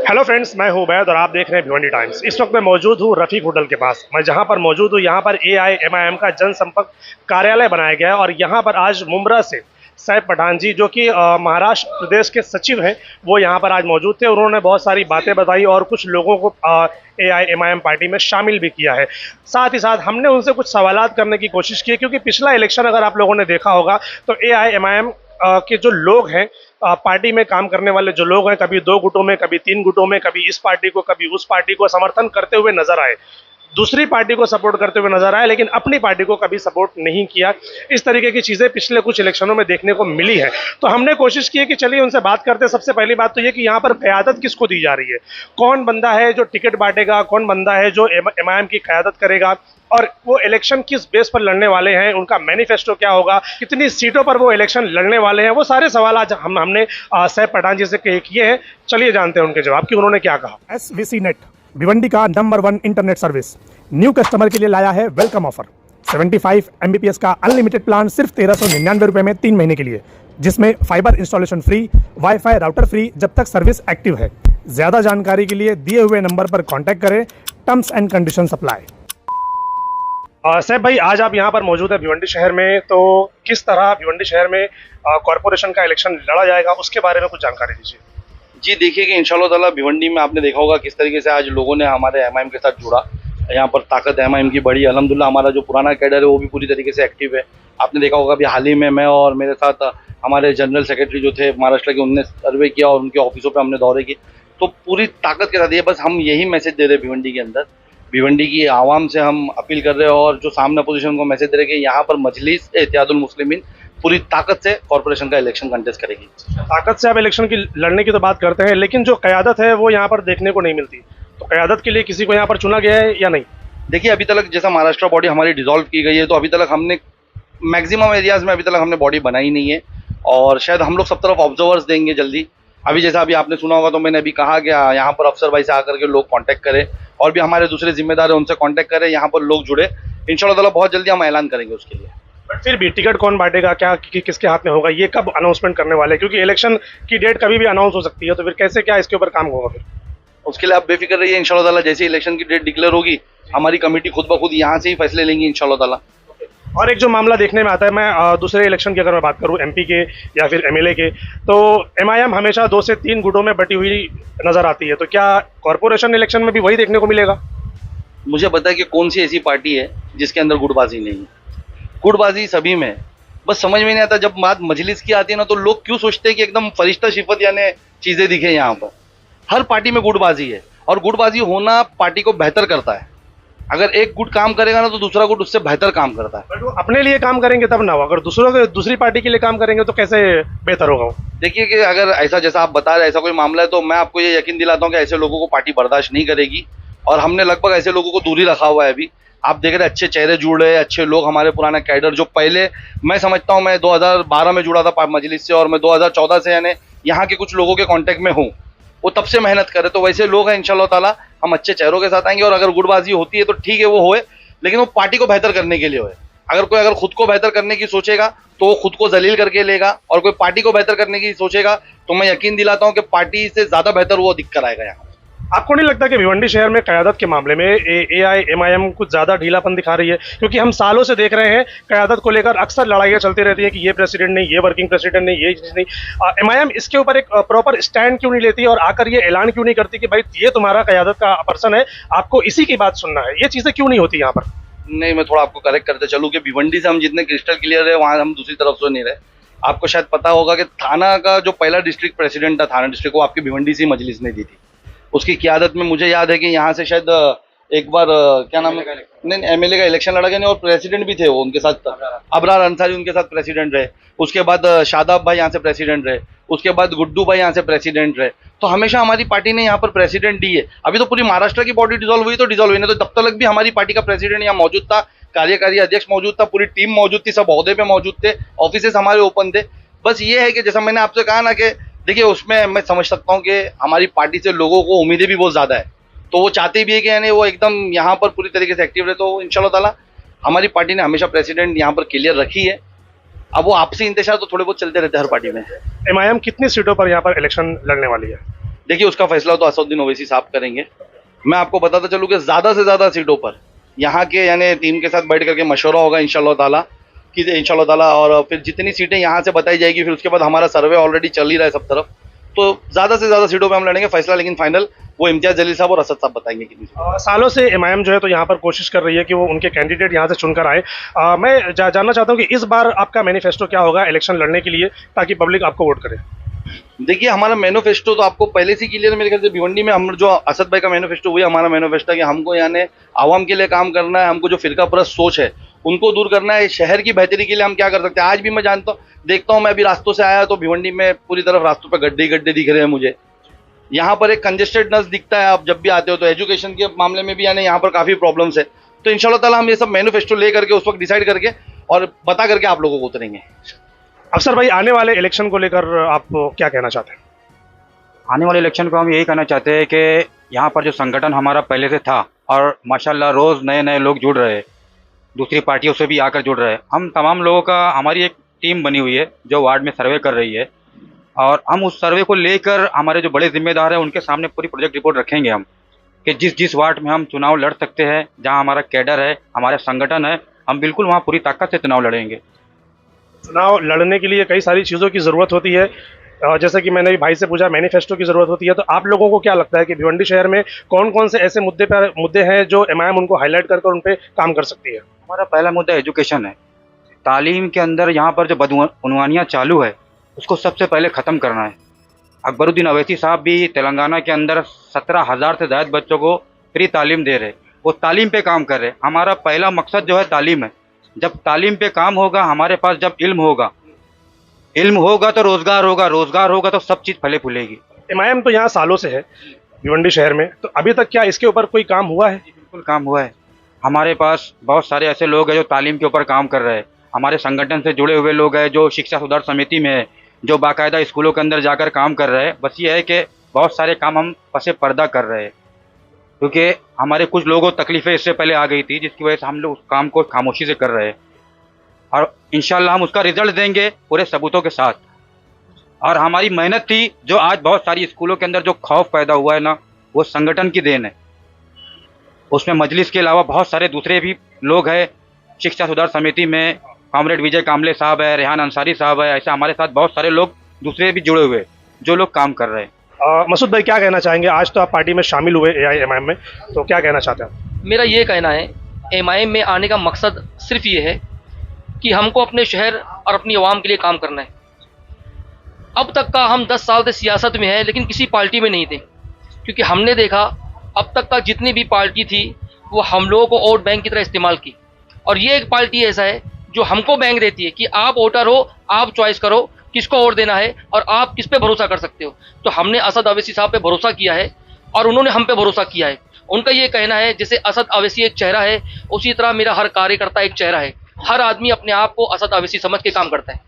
Hello friends, मैं हूं उबैद और आप देख रहे हैं भिवंडी टाइम्स। इस वक्त मैं मौजूद हूं रफीक होटल के पास। मैं जहां पर मौजूद हूं यहां पर AIMIM का जनसंपर्क कार्यालय बनाया गया है और यहां पर आज मुंब्रा से सैफ पठान जी, जो कि महाराष्ट्र प्रदेश के सचिव हैं, वो यहां पर आज मौजूद थे। उन्होंने बहुत सारी बातें बताई और कुछ लोगों को AIMIM पार्टी में शामिल भी किया है। साथ ही साथ हमने उनसे कुछ सवालात करने की कोशिश की, क्योंकि पिछला इलेक्शन अगर आप लोगों ने देखा होगा तो AIMIM के जो लोग हैं, पार्टी में काम करने वाले जो लोग हैं, कभी 2 गुटों में, कभी 3 गुटों में, कभी इस पार्टी को कभी उस पार्टी को समर्थन करते हुए नजर आए, दूसरी पार्टी को सपोर्ट करते हुए नजर आए, लेकिन अपनी पार्टी को कभी सपोर्ट नहीं किया। इस तरीके की चीजें पिछले कुछ इलेक्शनों में देखने को मिली है। तो हमने कोशिश की है कि चलिए उनसे बात करते हैं। सबसे पहली बात तो ये कि यहाँ पर क़यादत किसको दी जा रही है, कौन बंदा है जो टिकट बांटेगा, कौन बंदा है जो MIM की क़यादत करेगा, और वो इलेक्शन किस बेस पर लड़ने वाले हैं, उनका मैनिफेस्टो क्या होगा, कितनी सीटों पर वो इलेक्शन लड़ने वाले हैं। वो सारे सवाल आज हमने सैफ पठान जी से किए हैं। चलिए जानते हैं उनके जवाब कि उन्होंने क्या कहा। SVC नेट भिवंडी का number 1 internet service new customer के लिए लाया है वेलकम ऑफर 75 Mbps का अनलिमिटेड प्लान सिर्फ 1399 रुपये में 3 महीने के लिए, जिसमें fibre installation free, wifi router free जब तक सर्विस एक्टिव है। ज़्यादा जानकारी के लिए दिए हुए नंबर पर कॉन्टैक्ट करें। Terms and condition apply. Saif भाई, आज आप यहाँ पर मौजूद है भिवंडी शहर में, तो किस तरह भिवंडी शहर में कॉरपोरेशन का इलेक्शन लड़ा जाएगा उसके बारे में कुछ जानकारी दीजिए। जी देखिए कि इंशाल्लाह ताला भिवंडी में आपने देखा होगा किस तरीके से आज लोगों ने हमारे MIM के साथ जुड़ा। यहाँ पर ताकत MIM की बड़ी, अल्हम्दुलिल्लाह हमारा जो पुराना कैडर है वो भी पूरी तरीके से एक्टिव है। आपने देखा होगा अभी हाल ही में मैं और मेरे साथ हमारे जनरल सेक्रेटरी जो थे महाराष्ट्र के, उनने सर्वे किया और उनके ऑफिसों पर हमने दौरे किए। तो पूरी ताकत के साथ ये बस हम यही मैसेज दे रहे हैं भिवंडी के अंदर, भिवंडी की आवाम से हम अपील कर रहे हैं और जो सामने अपोजिशन को मैसेज दे रहे हैं कि यहाँ पर मजलिस इत्तेहादुल मुस्लिमीन पूरी ताकत से कॉर्पोरेशन का इलेक्शन कंटेस्ट करेगी। ताकत से आप इलेक्शन की लड़ने की तो बात करते हैं, लेकिन जो क़यादत है वो यहाँ पर देखने को नहीं मिलती। तो क़यादत के लिए किसी को यहाँ पर चुना गया है या नहीं? देखिए अभी तक जैसा महाराष्ट्र बॉडी हमारी डिसॉल्व की गई है, तो अभी तक हमने मैक्सिमम एरियाज में अभी तक हमने बॉडी बनाई नहीं है और शायद हम लोग सब तरफ ऑब्जर्वर्स देंगे जल्दी। अभी जैसा अभी आपने सुना होगा तो मैंने अभी कहा कि यहाँ पर अफसर भाई से आकर के लोग कांटेक्ट करें और भी हमारे दूसरे जिम्मेदार हैं उनसे कांटेक्ट करें, यहाँ पर लोग जुड़े। इंशाल्लाह ताला बहुत जल्दी हम ऐलान करेंगे उसके लिए। बट फिर भी टिकट कौन बांटेगा, क्या किसके हाथ में होगा, ये कब अनाउंसमेंट करने वाले हैं? क्योंकि इलेक्शन की डेट कभी भी अनाउंस हो सकती है, तो फिर कैसे क्या इसके ऊपर काम होगा? फिर उसके लिए आप बेफिक्र रहिए, इंशाल्लाह ताला जैसे इलेक्शन की डेट डिक्लेयर होगी हमारी कमेटी खुद ब खुद यहाँ से ही फैसले लेंगी इंशाल्लाह ताला। और एक जो मामला देखने में आता है, मैं दूसरे इलेक्शन की अगर मैं बात करूं MP के या फिर MLA के, तो MIM हमेशा 2 से 3 गुटों में बटी हुई नजर आती है। तो क्या कॉर्पोरेशन इलेक्शन में भी वही देखने को मिलेगा? मुझे पता है कि कौन सी ऐसी पार्टी है जिसके अंदर गुटबाजी नहीं है। गुटबाजी सभी में, बस समझ में नहीं आता जब बात मजलिस की आती है ना, तो लोग क्यों सोचते हैं कि एकदम फरिश्ता शिफत यानी चीजें दिखे। यहाँ पर हर पार्टी में गुटबाजी है और गुटबाजी होना पार्टी को बेहतर करता है। अगर एक गुट काम करेगा ना तो दूसरा गुट उससे बेहतर काम करता है। बट वो अपने लिए काम करेंगे तब ना हो, अगर दूसरी पार्टी के लिए काम करेंगे तो कैसे बेहतर होगा वो? देखिए कि अगर ऐसा जैसा आप बता रहे ऐसा कोई मामला है तो मैं आपको ये यकीन दिलाता हूँ कि ऐसे लोगों को पार्टी बर्दाश्त नहीं करेगी और हमने लगभग ऐसे लोगों को दूर ही रखा हुआ है। अभी आप देख रहे हैं अच्छे चेहरे जुड़ रहे हैं, अच्छे लोग, हमारे पुराना कैडर जो पहले, मैं समझता हूँ मैं 2012 में जुड़ा था मजलिस से और मैं 2014 से यानी यहाँ के कुछ लोगों के कॉन्टेक्ट में हूँ, वो तब से मेहनत करे। तो वैसे लोग हैं, इंशाल्लाह ताला हम अच्छे चेहरों के साथ आएंगे और अगर गुटबाजी होती है तो ठीक है वो होए, लेकिन वो पार्टी को बेहतर करने के लिए होए। अगर खुद को बेहतर करने की सोचेगा तो वो खुद को जलील करके लेगा और कोई पार्टी को बेहतर करने की सोचेगा तो मैं यकीन दिलाता हूं कि पार्टी से ज्यादा बेहतर वो दिख कर आएगा यहाँ। आपको नहीं लगता कि भिवंडी शहर में क़यादत के मामले में AIMIM कुछ ज़्यादा ढीलापन दिखा रही है? क्योंकि हम सालों से देख रहे हैं क़यादत को लेकर अक्सर लड़ाइयाँ चलती रहती हैं कि ये प्रेसिडेंट नहीं, ये वर्किंग प्रेसिडेंट नहीं, ये चीज़ नहीं। MIM इसके ऊपर एक प्रॉपर स्टैंड क्यों नहीं लेती और आकर ये ऐलान क्यों नहीं करती कि भाई ये तुम्हारा क़यादत का पर्सन है, आपको इसी की बात सुनना है? ये चीज़ें क्यों नहीं होती यहाँ पर? नहीं, मैं थोड़ा आपको करेक्ट करते चलूँ कि भिवंडी से हम जितने क्रिस्टल क्लियर है वहाँ हम दूसरी तरफ से नहीं रहे। आपको शायद पता होगा कि थाना का जो पहला डिस्ट्रिक्ट प्रेसिडेंट था, थाना डिस्ट्रिक्ट, वो आपकी भिवंडी से मजलिस ने दी थी। उसकी क़यादत में मुझे याद है कि यहाँ से शायद एक बार क्या नाम है, नहीं MLA का इलेक्शन लड़ा गया नहीं और प्रेसिडेंट भी थे वो उनके साथ, अबरार अंसारी उनके साथ प्रेसिडेंट रहे। उसके बाद शादाब भाई यहाँ से प्रेसिडेंट रहे, उसके बाद गुड्डू भाई यहाँ से प्रेसिडेंट रहे। तो हमेशा हमारी पार्टी ने यहाँ पर प्रेसिडेंट दी है। अभी तो पूरी महाराष्ट्र की बॉडी डिसॉल्व हुई तो डिसॉल्व हुई, नहीं तो तब तक भी हमारी पार्टी का प्रेसिडेंट यहाँ मौजूद था, कार्यकारी अध्यक्ष मौजूद था, पूरी टीम मौजूद थी, सब ओहदे पे मौजूद थे, ऑफिसेस हमारे ओपन थे। बस ये है कि जैसा मैंने आपसे कहा ना कि देखिए उसमें मैं समझ सकता हूँ कि हमारी पार्टी से लोगों को उम्मीदें भी बहुत ज़्यादा है, तो वो चाहते भी है कि यानी वो एकदम यहाँ पर पूरी तरीके से एक्टिव रहे। तो इंशाल्लाह ताला हमारी पार्टी ने हमेशा प्रेसिडेंट यहाँ पर क्लियर रखी है। अब वो आपसी इंतजार तो थोड़े बहुत चलते रहते हैं हर पार्टी में। MIM कितनी सीटों पर यहाँ पर इलेक्शन लड़ने वाली है? देखिए उसका फैसला तो असदुद्दीन ओवैसी साहब करेंगे। मैं आपको बताता चलूँ कि ज़्यादा से ज़्यादा सीटों पर यहाँ के यानी टीम के साथ बैठ करके मशवरा होगा इंशाल्लाह ताला कि इंशाल्लाह ताला, और फिर जितनी सीटें यहाँ से बताई जाएगी, फिर उसके बाद हमारा सर्वे ऑलरेडी चल ही रहा है सब तरफ, तो ज़्यादा से ज़्यादा सीटों पे हम लड़ेंगे फैसला, लेकिन फाइनल वो इम्तियाज़ जलील साहब और असद साहब बताएंगे कितनी सीटें। सालों से एमआईएम जो है तो यहाँ पर कोशिश कर रही है कि वो उनके कैंडिडेट यहाँ से चुनकर आए। मैं जानना चाहता हूँ कि इस बार आपका मैनिफेस्टो क्या होगा इलेक्शन लड़ने के लिए, ताकि पब्लिक आपको वोट करे। देखिए हमारा मैनिफेस्टो तो आपको पहले से क्लियर है मेरे ख्याल से। भिवंडी में हम जो असद भाई का मैनिफेस्टो, वही हमारा मैनिफेस्टो है कि हमको यानी आवाम के लिए काम करना है, हमको जो फिरका परस्त सोच है उनको दूर करना है। शहर की बेहतरी के लिए हम क्या कर सकते हैं, आज भी मैं जानता हूँ, देखता हूँ, मैं अभी रास्तों से आया तो भिवंडी में पूरी तरफ रास्तों पर गड्ढे गड्ढे दिख रहे हैं मुझे। यहाँ पर एक कंजेस्टेडनेस दिखता है, आप जब भी आते हो तो एजुकेशन के मामले में भी यानी यहाँ पर काफ़ी प्रॉब्लम्स है। तो इंशाल्लाह ताला हम ये सब मैनिफेस्टो ले करके उस वक्त डिसाइड करके और बता करके आप लोगों को उतरेंगे। अफसर भाई, आने वाले इलेक्शन को लेकर आप क्या कहना चाहते हैं? आने वाले इलेक्शन को हम यही कहना चाहते हैं कि यहाँ पर जो संगठन हमारा पहले से था और माशाल्लाह रोज़ नए नए लोग जुड़ रहे हैं, दूसरी पार्टियों से भी आकर जुड़ रहे हैं। हम तमाम लोगों का, हमारी एक टीम बनी हुई है जो वार्ड में सर्वे कर रही है, और हम उस सर्वे को लेकर हमारे जो बड़े जिम्मेदार हैं उनके सामने पूरी प्रोजेक्ट रिपोर्ट रखेंगे हम, कि जिस जिस वार्ड में हम चुनाव लड़ सकते हैं, जहाँ हमारा कैडर है, हमारा संगठन है, हम बिल्कुल वहाँ पूरी ताकत से चुनाव लड़ेंगे। चुनाव लड़ने के लिए कई सारी चीज़ों की ज़रूरत होती है, जैसे कि मैंने भी भाई से पूछा, मैनिफेस्टो की ज़रूरत होती है। तो आप लोगों को क्या लगता है कि भिवंडी शहर में कौन कौन से ऐसे मुद्दे हैं जो एमआईएम उनको हाईलाइट कर उन पर काम कर सकती है? हमारा पहला मुद्दा एजुकेशन है। तालीम के अंदर यहाँ पर जो बदउनवानियाँ चालू है उसको सबसे पहले ख़त्म करना है। अकबरुद्दीन अवैसी साहब भी तेलंगाना के अंदर 17,000 से ज़्यादा बच्चों को फ्री तालीम दे रहे, वो तालीम पे काम कर रहे। हमारा पहला मकसद जो है तालीम है। जब तालीम पे काम होगा, हमारे पास जब इल्म होगा तो रोज़गार होगा, रोज़गार होगा तो सब चीज़ फले फूलेगी। एमआईएम तो यहाँ सालों से है भिवंडी शहर में, तो अभी तक क्या इसके ऊपर कोई काम हुआ है? बिल्कुल काम हुआ है। हमारे पास बहुत सारे ऐसे लोग हैं जो तालीम के ऊपर काम कर रहे हैं। हमारे संगठन से जुड़े हुए लोग हैं जो शिक्षा सुधार समिति में है, जो बाकायदा स्कूलों के अंदर जाकर काम कर रहे हैं। बस ये है कि बहुत सारे काम हम पसे पर्दा कर रहे हैं, क्योंकि हमारे कुछ लोगों को तकलीफ़ें इससे पहले आ गई थी, जिसकी वजह से हम लोग उस काम को खामोशी से कर रहे हैं, और इंशाल्लाह हम उसका रिजल्ट देंगे पूरे सबूतों के साथ। और हमारी मेहनत थी, जो आज बहुत सारी स्कूलों के अंदर जो खौफ पैदा हुआ है ना, वो संगठन की देन है। उसमें मजलिस के अलावा बहुत सारे दूसरे भी लोग हैं। शिक्षा सुधार समिति में कॉमरेड विजय कामले साहब है, रेहान अंसारी साहब है, ऐसे हमारे साथ बहुत सारे लोग दूसरे भी जुड़े हुए जो लोग काम कर रहे हैं। मसूद भाई, क्या कहना चाहेंगे? आज तो आप पार्टी में शामिल हुए एआईएमआईएम में, तो क्या कहना चाहते हैं? मेरा ये कहना है, एमआईएम में आने का मकसद सिर्फ ये है कि हमको अपने शहर और अपनी आवाम के लिए काम करना है। अब तक का हम 10 साल से सियासत में हैं, लेकिन किसी पार्टी में नहीं थे, क्योंकि हमने देखा अब तक का जितनी भी पार्टी थी वो हम लोगों को वोट बैंक की तरह इस्तेमाल की, और ये एक पार्टी ऐसा है जो हमको बैंक देती है कि आप वोटर हो, आप चॉइस करो किसको वोट देना है और आप किस पे भरोसा कर सकते हो। तो हमने असद अवैसी साहब पे भरोसा किया है और उन्होंने हम पे भरोसा किया है। उनका ये कहना है जैसे असद अवैसी एक चेहरा है, उसी तरह मेरा हर कार्यकर्ता एक चेहरा है। हर आदमी अपने आप को असद अवैसी समझ के काम करता है।